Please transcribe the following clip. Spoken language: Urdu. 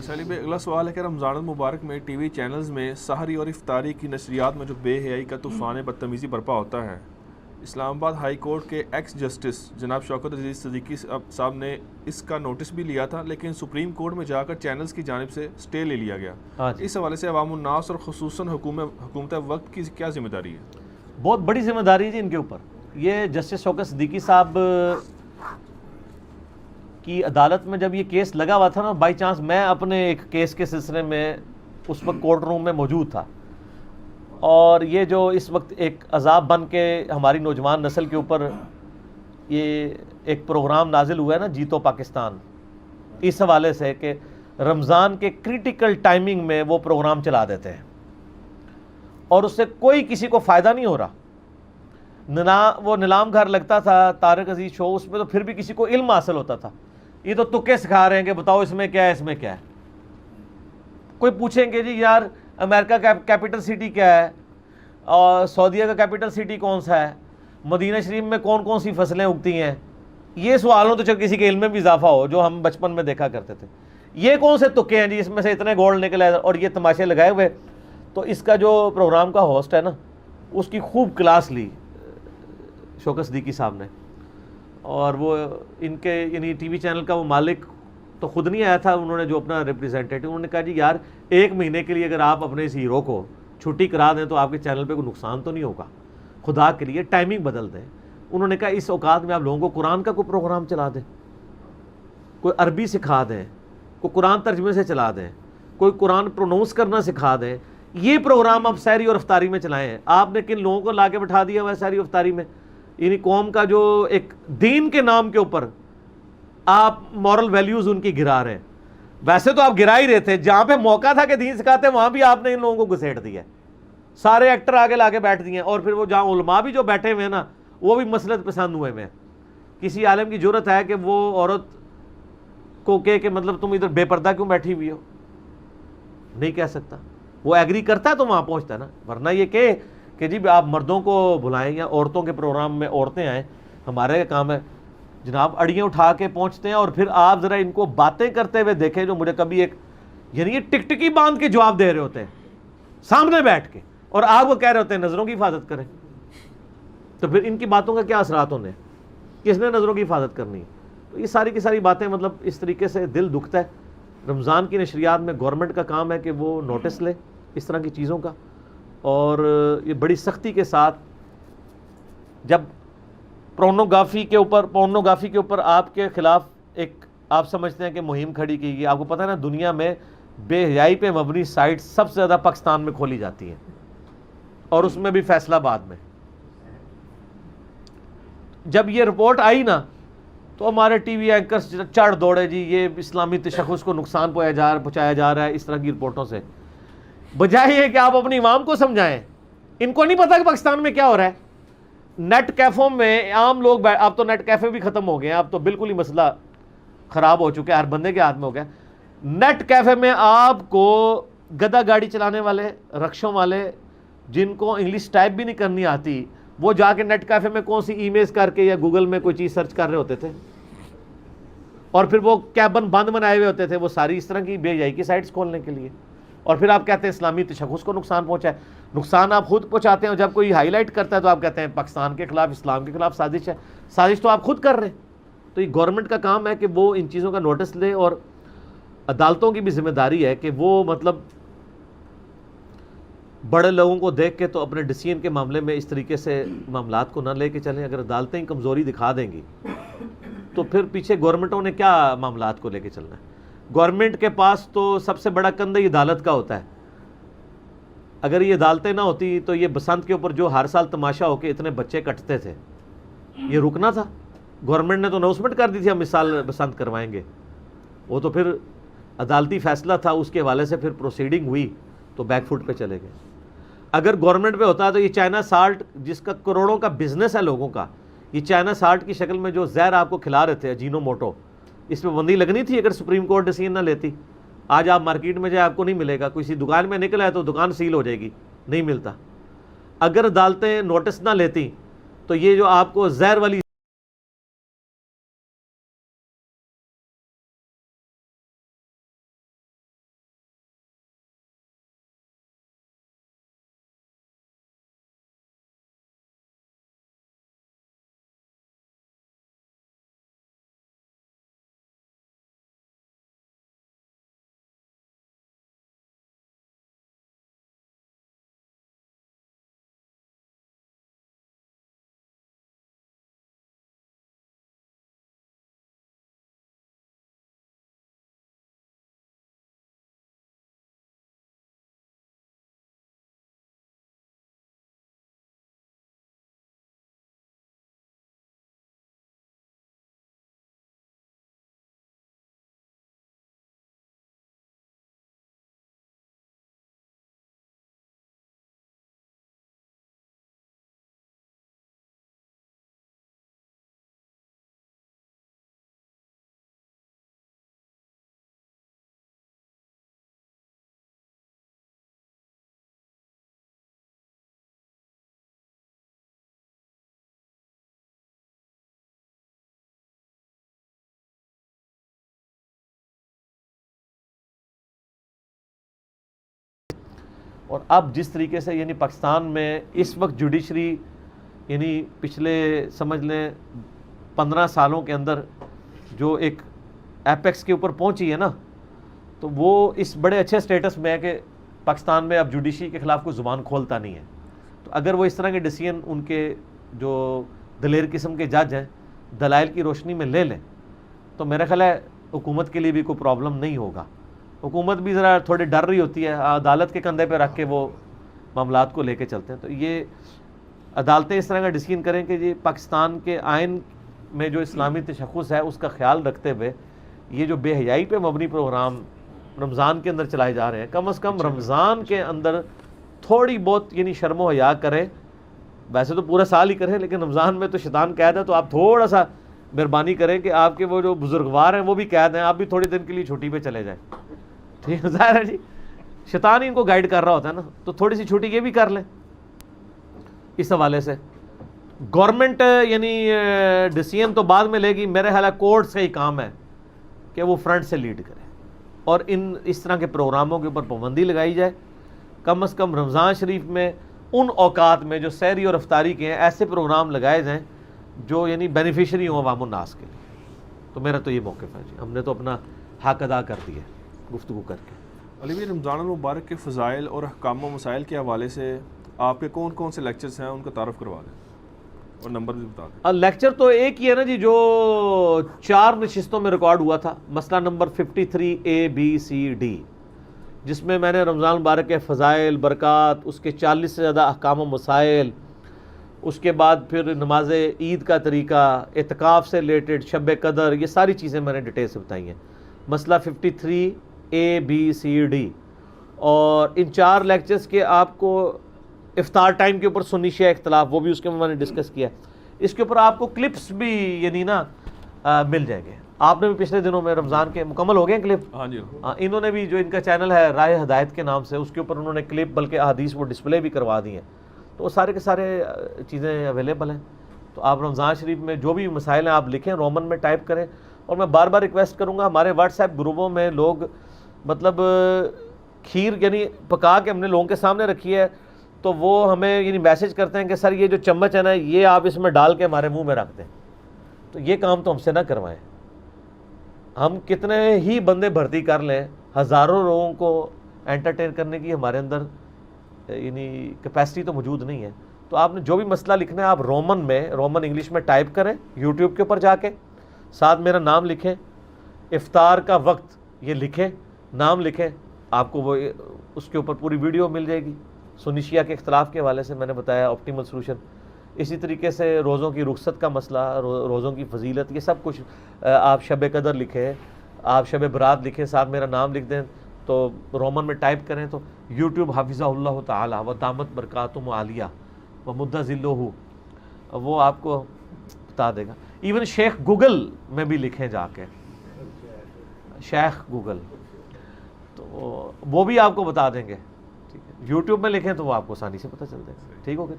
سالی بھائی، اگلا سوال ہے کہ رمضان المبارک میں ٹی وی چینلز میں سحری اور افطاری کی نشریات میں جو بے حیائی کا طوفان بدتمیزی برپا ہوتا ہے، اسلام آباد ہائی کورٹ کے ایکس جسٹس جناب شوکت عزیز صدیقی صاحب نے اس کا نوٹس بھی لیا تھا، لیکن سپریم کورٹ میں جا کر چینلز کی جانب سے سٹے لے لیا گیا۔ اس حوالے سے عوام الناس اور خصوصاً حکومت وقت کی کیا ذمہ داری ہے؟ بہت بڑی ذمہ داری ہے جی ان کے اوپر۔ یہ جسٹس شوکت صدیقی صاحب کی عدالت میں جب یہ کیس لگا ہوا تھا نا، بائی چانس میں اپنے ایک کیس کے سلسلے میں اس وقت کورٹ روم میں موجود تھا، اور یہ جو اس وقت ایک عذاب بن کے ہماری نوجوان نسل کے اوپر یہ ایک پروگرام نازل ہوا ہے نا، جیتو پاکستان، اس حوالے سے کہ رمضان کے کریٹیکل ٹائمنگ میں وہ پروگرام چلا دیتے ہیں اور اس سے کوئی کسی کو فائدہ نہیں ہو رہا۔ وہ نیلام گھر لگتا تھا طارق عزیز شو، اس میں تو پھر بھی کسی کو علم حاصل ہوتا تھا۔ یہ تو تکے سکھا رہے ہیں کہ بتاؤ اس میں کیا ہے، اس میں کیا ہے۔ کوئی پوچھیں گے جی یار امریکہ کا کیپٹل سٹی کیا ہے، اور سعودیہ کا کیپٹل سٹی کون سا ہے، مدینہ شریف میں کون کون سی فصلیں اگتی ہیں، یہ سوالوں تو چل کسی کے علم میں بھی اضافہ ہو جو ہم بچپن میں دیکھا کرتے تھے۔ یہ کون سے تکے ہیں جی اس میں سے اتنے گولڈ نکلے اور یہ تماشے لگائے ہوئے۔ تو اس کا جو پروگرام کا ہوسٹ ہے نا، اس کی خوب کلاس لی شوکت صدیقی صاحب نے، اور وہ ان کے یعنی ٹی وی چینل کا وہ مالک تو خود نہیں آیا تھا، انہوں نے جو اپنا ریپریزنٹیٹیو، انہوں نے کہا جی یار ایک مہینے کے لیے اگر آپ اپنے اس ہیرو کو چھٹی کرا دیں تو آپ کے چینل پہ کوئی نقصان تو نہیں ہوگا، خدا کے لیے ٹائمنگ بدل دیں۔ انہوں نے کہا اس اوقات میں آپ لوگوں کو قرآن کا کوئی پروگرام چلا دیں، کوئی عربی سکھا دیں، کوئی قرآن ترجمے سے چلا دیں، کوئی قرآن پرونونس کرنا سکھا دیں۔ یہ پروگرام آپ سحری اور افطاری میں چلائیں ہیں۔ آپ نے کن لوگوں کو لا کے بٹھا دیا ہوا ہے سحری اور افطاری میں؟ یعنی قوم کا جو ایک دین کے نام کے اوپر آپ مورل ویلیوز ان کی گرا رہے ہیں۔ ویسے تو آپ گرا ہی رہے تھے، جہاں پہ موقع تھا کہ دین سکھاتے وہاں بھی آپ نے ان لوگوں کو گھسیٹ دیا ہے۔ سارے ایکٹر آگے لا کے بیٹھ دیے ہیں، اور پھر وہ جہاں علماء بھی جو بیٹھے ہوئے ہیں نا، وہ بھی مسلط پسند ہوئے ہیں۔ کسی عالم کی جرت ہے کہ وہ عورت کو کہ مطلب تم ادھر بے پردہ کیوں بیٹھی ہوئی ہو؟ نہیں کہہ سکتا۔ وہ ایگری کرتا ہے تو وہاں پہنچتا ہے نا، ورنہ یہ کہ جی آپ مردوں کو بلائیں یا عورتوں کے پروگرام میں عورتیں آئیں، ہمارے کام ہے جناب اڑیاں اٹھا کے پہنچتے ہیں، اور پھر آپ ذرا ان کو باتیں کرتے ہوئے دیکھیں جو مجھے کبھی ایک یعنی یہ ٹکٹکی باندھ کے جواب دے رہے ہوتے ہیں سامنے بیٹھ کے، اور آپ وہ کہہ رہے ہوتے ہیں نظروں کی حفاظت کریں۔ تو پھر ان کی باتوں کا کیا اثرات ہونے ہیں؟ کس نے نظروں کی حفاظت کرنی ہے؟ تو یہ ساری کی ساری باتیں مطلب اس طریقے سے دل دکھتا ہے۔ رمضان کی نشریات میں گورنمنٹ کا کام ہے کہ وہ نوٹس لے اس طرح کی چیزوں کا، اور یہ بڑی سختی کے ساتھ جب پورنوگرافی کے اوپر آپ کے خلاف ایک آپ سمجھتے ہیں کہ مہم کھڑی کی گئی۔ آپ کو پتہ ہے نا دنیا میں بے حیائی پہ مبنی سائٹ سب سے زیادہ پاکستان میں کھولی جاتی ہیں، اور اس میں بھی فیصل آباد میں۔ جب یہ رپورٹ آئی نا تو ہمارے ٹی وی اینکرز چڑھ دوڑے جی یہ اسلامی تشخص کو نقصان پہنچایا جا رہا ہے اس طرح کی رپورٹوں سے، بجائے یہ کہ آپ اپنی عوام کو سمجھائیں۔ ان کو نہیں پتا کہ پاکستان میں کیا ہو رہا ہے۔ نیٹ کیفوں میں عام لوگ اب تو نیٹ کیفے بھی ختم ہو گئے ہیں، اب تو بالکل ہی مسئلہ خراب ہو چکا ہے، ہر بندے کے ہاتھ میں ہو گیا۔ نیٹ کیفے میں آپ کو گدا گاڑی چلانے والے، رکشوں والے، جن کو انگلش ٹائپ بھی نہیں کرنی آتی، وہ جا کے نیٹ کیفے میں کون سی ای میلز کر کے یا گوگل میں کوئی چیز سرچ کر رہے ہوتے تھے، اور پھر وہ کیبن بند بنائے ہوئے ہوتے تھے وہ ساری اس طرح کی بے حیائی کی سائٹس کھولنے کے لیے، اور پھر آپ کہتے ہیں اسلامی تشخص کو نقصان پہنچا ہے۔ نقصان آپ خود پہنچاتے ہیں، اور جب کوئی ہائی لائٹ کرتا ہے تو آپ کہتے ہیں پاکستان کے خلاف، اسلام کے خلاف سازش ہے۔ سازش تو آپ خود کر رہے ہیں۔ تو یہ گورنمنٹ کا کام ہے کہ وہ ان چیزوں کا نوٹس لے، اور عدالتوں کی بھی ذمہ داری ہے کہ وہ مطلب بڑے لوگوں کو دیکھ کے تو اپنے ڈیسیژن کے معاملے میں اس طریقے سے معاملات کو نہ لے کے چلیں۔ اگر عدالتیں کمزوری دکھا دیں گی تو پھر پیچھے گورنمنٹوں نے کیا معاملات کو لے کے چلنا ہے؟ گورنمنٹ کے پاس تو سب سے بڑا کندہ یہ عدالت کا ہوتا ہے۔ اگر یہ عدالتیں نہ ہوتی تو یہ بسنت کے اوپر جو ہر سال تماشا ہو کے اتنے بچے کٹتے تھے، یہ رکنا تھا؟ گورنمنٹ نے تو اناؤنسمنٹ کر دی تھی ہم اس سال بسنت کروائیں گے، وہ تو پھر عدالتی فیصلہ تھا، اس کے حوالے سے پھر پروسیڈنگ ہوئی تو بیک فٹ پہ چلے گئے۔ اگر گورنمنٹ پہ ہوتا تو یہ چائنا سالٹ جس کا کروڑوں کا بزنس ہے لوگوں کا، یہ چائنا سالٹ کی شکل میں جو زہر آپ کو کھلا رہے تھے اجینو موٹو، اس پہ بندی لگنی تھی اگر سپریم کورٹ ڈیسیژن نہ لیتی۔ آج آپ مارکیٹ میں جائے آپ کو نہیں ملے گا، کسی دکان میں نکلا ہے تو دکان سیل ہو جائے گی، نہیں ملتا۔ اگر عدالتیں نوٹس نہ لیتی تو یہ جو آپ کو زہر والی اور اب جس طریقے سے یعنی پاکستان میں اس وقت جوڈیشری یعنی پچھلے سمجھ لیں 15 سالوں کے اندر جو ایک ایپیکس کے اوپر پہنچی ہے نا، تو وہ اس بڑے اچھے سٹیٹس میں ہے کہ پاکستان میں اب جوڈیشری کے خلاف کوئی زبان کھولتا نہیں ہے. تو اگر وہ اس طرح کے ڈیسیژن ان کے جو دلیر قسم کے جج ہیں دلائل کی روشنی میں لے لیں تو میرا خیال ہے حکومت کے لیے بھی کوئی پرابلم نہیں ہوگا. حکومت بھی ذرا تھوڑی ڈر رہی ہوتی ہے، عدالت کے کندھے پہ رکھ کے وہ معاملات کو لے کے چلتے ہیں. تو یہ عدالتیں اس طرح کا ڈیسیژن کریں کہ یہ پاکستان کے آئین میں جو اسلامی تشخص ہے اس کا خیال رکھتے ہوئے یہ جو بے حیائی پہ مبنی پروگرام رمضان کے اندر چلائے جا رہے ہیں، کم از کم رمضان کے اندر تھوڑی بہت یعنی شرم و حیا کریں. ویسے تو پورا سال ہی کریں، لیکن رمضان میں تو شیطان قید ہے، تو آپ تھوڑا سا مہربانی کریں کہ آپ کے وہ جو بزرگوار ہیں وہ بھی قید ہیں، آپ بھی تھوڑے دن کے لیے چھٹی پہ چلے جائیں. ٹھیک ہے، ظاہر ہے جی شیطان ہی ان کو گائیڈ کر رہا ہوتا ہے نا، تو تھوڑی سی چھٹی یہ بھی کر لیں. اس حوالے سے گورنمنٹ یعنی ڈیسیژن تو بعد میں لے گی، میرے خیال ہے کورٹس کا ہی کام ہے کہ وہ فرنٹ سے لیڈ کرے اور اس طرح کے پروگراموں کے اوپر پابندی لگائی جائے. کم از کم رمضان شریف میں ان اوقات میں جو سحری اور افطاری کے ہیں ایسے پروگرام لگائے جائیں جو یعنی بینیفیشری ہوں عوام الناس کے لیے. تو میرا تو یہ موقف ہے جی، ہم نے تو اپنا حق ادا کر دیا گفتگو کر کے. علی بھائی، رمضان المبارک کے فضائل اور احکام و مسائل کے حوالے سے آپ کے کون کون سے لیکچرز ہیں ان کا تعارف کروا دیں اور نمبر بھی بتا دیں. لیکچر تو ایک ہی ہے نا جی، جو 4 نشستوں میں ریکارڈ ہوا تھا، مسئلہ نمبر 53A-B-C-D، جس میں میں نے رمضان مبارک کے فضائل، برکات، اس کے 40 سے زیادہ احکام و مسائل، اس کے بعد پھر نماز عید کا طریقہ، اعتکاف سے ریلیٹڈ، شب قدر، یہ ساری چیزیں میں نے ڈیٹیل سے بتائی ہیں. مسئلہ 53A-B-C-D. اور ان 4 لیکچرز کے آپ کو افطار ٹائم کے اوپر سنی شیعہ اختلاف، وہ بھی اس کے میں نے ڈسکس کیا. اس کے اوپر آپ کو کلپس بھی یعنی نا مل جائیں گے. آپ نے بھی پچھلے دنوں میں رمضان کے مکمل ہو گئے ہیں کلپ. ہاں جی، انہوں نے بھی جو ان کا چینل ہے راہ ہدایت کے نام سے، اس کے اوپر انہوں نے کلپ بلکہ احادیث وہ ڈسپلے بھی کروا دی ہیں. تو وہ سارے کے سارے چیزیں اویلیبل ہیں. تو آپ رمضان شریف میں جو بھی مسائل ہیں آپ لکھیں، رومن میں ٹائپ کریں. اور میں بار بار ریکویسٹ کروں گا، ہمارے واٹس ایپ گروپوں میں لوگ مطلب کھیر یعنی پکا کے ہم نے لوگوں کے سامنے رکھی ہے، تو وہ ہمیں یعنی میسج کرتے ہیں کہ سر یہ جو چمچ ہے نا یہ آپ اس میں ڈال کے ہمارے منہ میں رکھ دیں. تو یہ کام تو ہم سے نہ کروائیں. ہم کتنے ہی بندے بھرتی کر لیں، ہزاروں لوگوں کو انٹرٹین کرنے کی ہمارے اندر یعنی کیپیسٹی تو موجود نہیں ہے. تو آپ نے جو بھی مسئلہ لکھنا ہے آپ رومن انگلش میں ٹائپ کریں، یوٹیوب کے اوپر جا کے ساتھ میرا نام لکھیں، افطار کا وقت یہ لکھیں، نام لکھیں، آپ کو وہ اس کے اوپر پوری ویڈیو مل جائے گی. سنی شیعہ کے اختلاف کے حوالے سے میں نے بتایا آپٹیمل سولوشن. اسی طریقے سے روزوں کی رخصت کا مسئلہ، روزوں کی فضیلت، یہ سب کچھ آپ شب قدر لکھیں، آپ شب برات لکھیں، ساتھ میرا نام لکھ دیں تو رومن میں ٹائپ کریں تو یوٹیوب حافظہ اللہ تعالی و دامت برکاتہم عالیہ و مد ذلہ وہ آپ کو بتا دے گا. ایون شیخ گوگل میں بھی لکھیں جا کے، شیخ گوگل، تو وہ بھی آپ کو بتا دیں گے. ٹھیک ہے، یوٹیوب میں لکھیں تو وہ آپ کو آسانی سے پتہ چل جائے گا. ٹھیک ہو گیا.